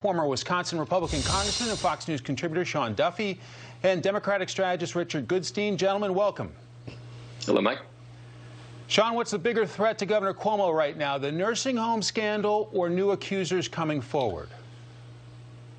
Former Wisconsin Republican Congressman and Fox News contributor Sean Duffy and Democratic strategist Richard Goodstein. Gentlemen, welcome. Hello, Mike. Sean, what's the bigger threat to Governor Cuomo right now, the nursing home scandal or new accusers coming forward?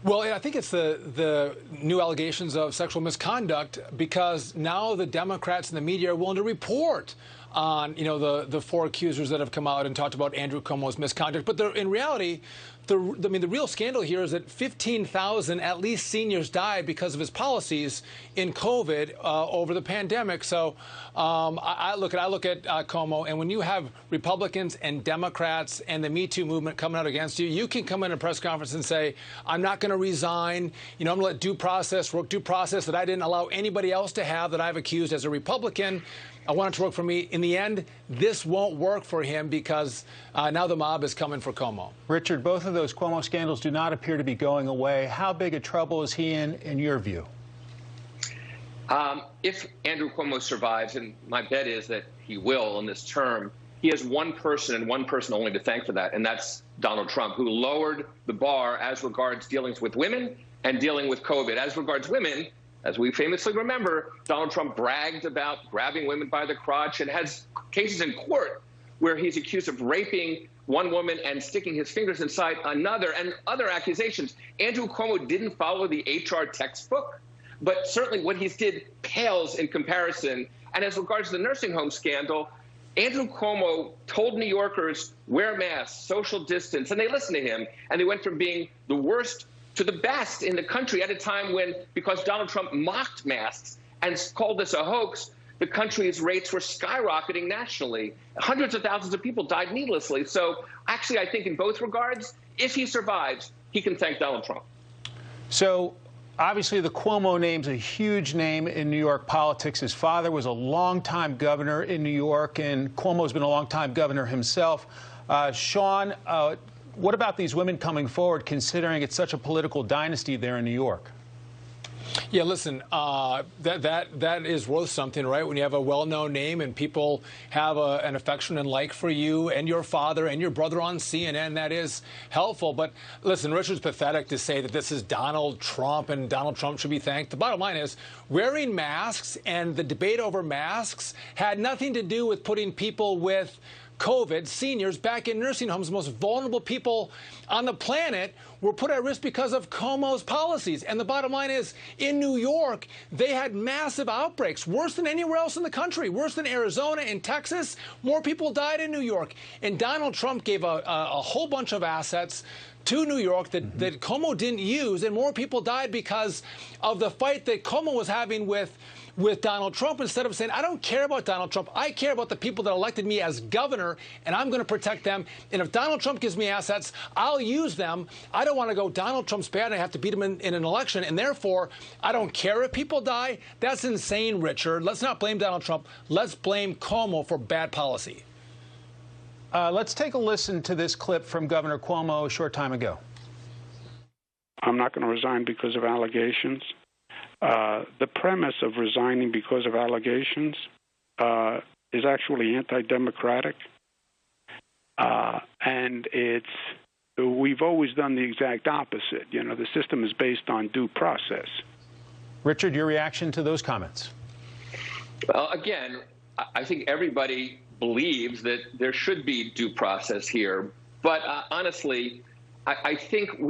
Well, I think it's the new allegations of sexual misconduct, because now the Democrats and the media are willing to report on, the four accusers that have come out and talked about Andrew Cuomo's misconduct. But in reality, the real scandal here is that 15,000 at least seniors died because of his policies in COVID over the pandemic. So I look at Cuomo, and when you have Republicans and Democrats and the Me Too movement coming out against you, you can come in a press conference and say, I'm not going to resign. I'm going to let due process that I didn't allow anybody else to have, that I've accused as a Republican. I want it to work for me. In the end, this won't work for him because now the mob is coming for Cuomo. Richard, both of those Cuomo scandals do not appear to be going away. How big a trouble is he in your view? If Andrew Cuomo survives, and my bet is that he will in this term, he has one person and one person only to thank for that, and that's Donald Trump, who lowered the bar as regards dealings with women and dealing with COVID. As regards women, as we famously remember, Donald Trump bragged about grabbing women by the crotch and has cases in court where he's accused of raping one woman and sticking his fingers inside another, and other accusations. Andrew Cuomo didn't follow the HR textbook, but certainly what he did pales in comparison. And as regards to the nursing home scandal, Andrew Cuomo told New Yorkers, wear masks, social distance, and they listened to him. And they went from being the worst to the best in the country at a time when, because Donald Trump mocked masks and called this a hoax, the country's rates were skyrocketing nationally. Hundreds of thousands of people died needlessly. So actually, I think in both regards, if he survives, he can thank Donald Trump. So obviously, the Cuomo name's a huge name in New York politics. His father was a longtime governor in New York, and Cuomo's been a longtime governor himself. Sean, what about these women coming forward, considering it's such a political dynasty there in New York? Yeah, listen, that is worth something, right? When you have a well-known name and people have an affection and like for you and your father and your brother on CNN, that is helpful. But listen, Richard's pathetic to say that this is Donald Trump and Donald Trump should be thanked. The bottom line is wearing masks and the debate over masks had nothing to do with putting people with COVID, seniors, back in nursing homes. The most vulnerable people on the planet were put at risk because of Cuomo's policies. And the bottom line is, in New York, they had massive outbreaks, worse than anywhere else in the country, worse than Arizona and Texas. More people died in New York. And Donald Trump gave a whole bunch of assets to New York that Cuomo didn't use, and more people died because of the fight that Cuomo was having with Donald Trump. Instead of saying, I don't care about Donald Trump, I care about the people that elected me as governor, and I'm going to protect them. And if Donald Trump gives me assets, I'll use them. I don't want to go, Donald Trump's bad, and I have to beat him in an election, and therefore, I don't care if people die. That's insane, Richard. Let's not blame Donald Trump. Let's blame Cuomo for bad policy. Let's take a listen to this clip from Governor Cuomo a short time ago. I'm not going to resign because of allegations. The premise of resigning because of allegations is actually anti-democratic, and we've always done the exact opposite. The system is based on due process. Richard, your reaction to those comments? Well, again, I think everybody believes that there should be due process here. But honestly, I think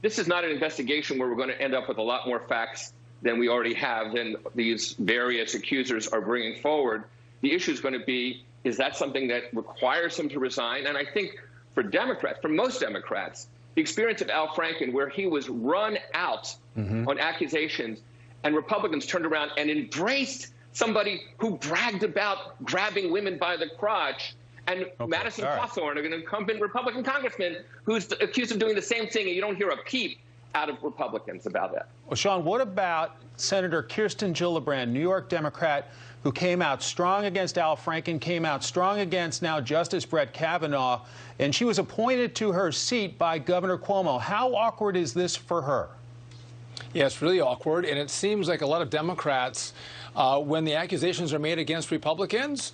this is not an investigation where we're going to end up with a lot more facts than we already have, than these various accusers are bringing forward. The issue is going to be, is that something that requires him to resign? And I think for Democrats, for most Democrats, the experience of Al Franken, where he was run out on accusations, and Republicans turned around and embraced somebody who bragged about grabbing women by the crotch, and Madison Cawthorn, an incumbent Republican congressman, who's accused of doing the same thing, and you don't hear a peep out of Republicans about that. Well, Sean, what about Senator Kirsten Gillibrand, New York Democrat, who came out strong against Al Franken, came out strong against now Justice Brett Kavanaugh, and she was appointed to her seat by Governor Cuomo. How awkward is this for her? Yeah, it's really awkward, and it seems like a lot of Democrats, when the accusations are made against Republicans,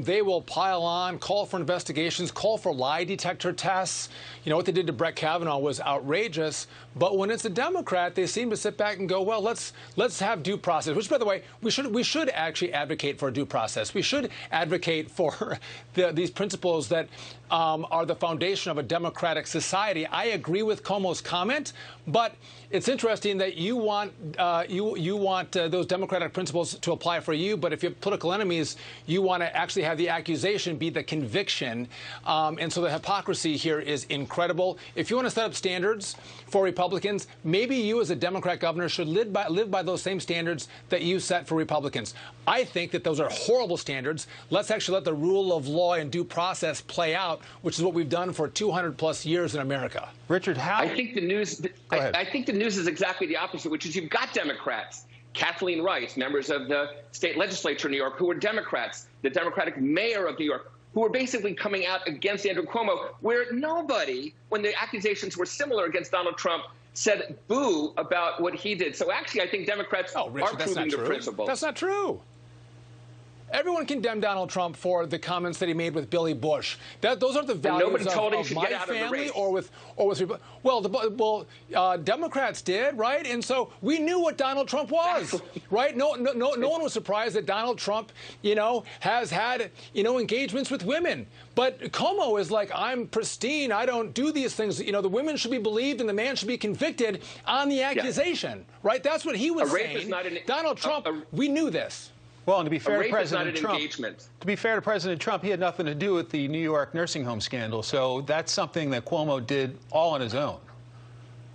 they will pile on, call for investigations, call for lie detector tests. You know, what they did to Brett Kavanaugh was outrageous. But when it's a Democrat, they seem to sit back and go, well, let's have due process, which, by the way, we should actually advocate for due process. We should advocate for these principles that are the foundation of a democratic society. I agree with Cuomo's comment, but it's interesting that you want those democratic principles to apply for you, but if you have political enemies, you want to actually have the accusation be the conviction. And so the hypocrisy here is incredible. If you want to set up standards for Republicans, maybe you as a Democrat governor should live by those same standards that you set for Republicans. I think that those are horrible standards. Let's actually let the rule of law and due process play out, which is what we've done for 200+ years in America. Richard, how? I think the news. I think the news is exactly the opposite, which is you've got Democrats, Kathleen Rice, members of the state legislature in New York, who are Democrats, the Democratic mayor of New York, who are basically coming out against Andrew Cuomo, where nobody, when the accusations were similar against Donald Trump, said boo about what he did. So actually, I think Democrats are proving their principle. That's not true. Everyone condemned Donald Trump for the comments that he made with Billy Bush. Those aren't the values of my family or with Democrats did, right? And so we knew what Donald Trump was, right? No one was surprised that Donald Trump, has had, engagements with women. But Cuomo is like, I'm pristine. I don't do these things. The women should be believed and the man should be convicted on the accusation, right? That's what he was saying. Donald Trump, we knew this. Well, and to be fair to President Trump, he had nothing to do with the New York nursing home scandal. So that's something that Cuomo did all on his own.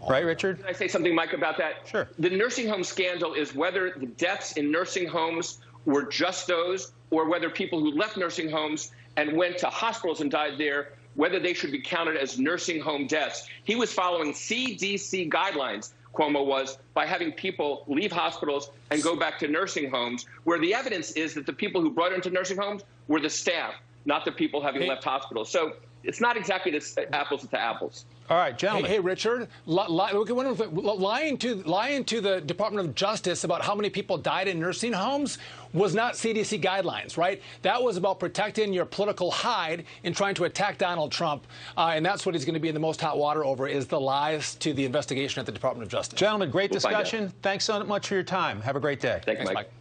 Right, Richard? Can I say something, Mike, about that? Sure. The nursing home scandal is whether the deaths in nursing homes were just those, or whether people who left nursing homes and went to hospitals and died there, whether they should be counted as nursing home deaths. He was following CDC guidelines, Cuomo was, by having people leave hospitals and go back to nursing homes, where the evidence is that the people who brought into nursing homes were the staff, not the people having left hospitals. So it's not exactly apples to apples. All right, gentlemen. Hey, Richard, lying to the Department of Justice about how many people died in nursing homes was not CDC guidelines, right? That was about protecting your political hide in trying to attack Donald Trump. And that's what he's going to be in the most hot water over, is the lies to the investigation at the Department of Justice. Gentlemen, great discussion. Thanks so much for your time. Have a great day. Thanks, Mike.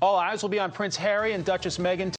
All eyes will be on Prince Harry and Duchess Meghan.